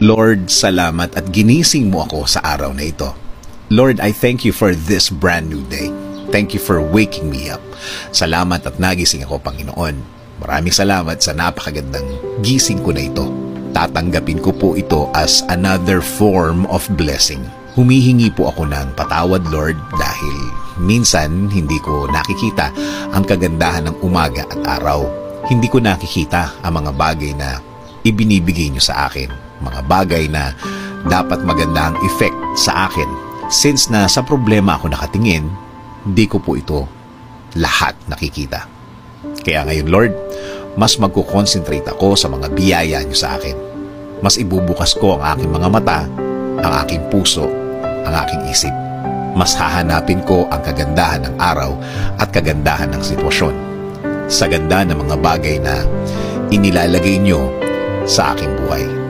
Lord, salamat at ginising mo ako sa araw na ito. Lord, I thank you for this brand new day. Thank you for waking me up. Salamat at nagising ako, Panginoon. Maraming salamat sa napakagandang gising ko na ito. Tatanggapin ko po ito as another form of blessing. Humihingi po ako ng patawad, Lord, dahil minsan hindi ko nakikita ang kagandahan ng umaga at araw. Hindi ko nakikita ang mga bagay na ibinibigay niyo sa akin. Mga bagay na dapat maganda ang effect sa akin. Since na sa problema ako nakatingin, hindi ko po ito lahat nakikita. Kaya ngayon, Lord, mas magkukonsentrate ako sa mga biyaya niyo sa akin. Mas ibubukas ko ang aking mga mata, ang aking puso, ang aking isip. Mas hahanapin ko ang kagandahan ng araw at kagandahan ng sitwasyon. Sa ganda ng mga bagay na inilalagay niyo sa aking buhay.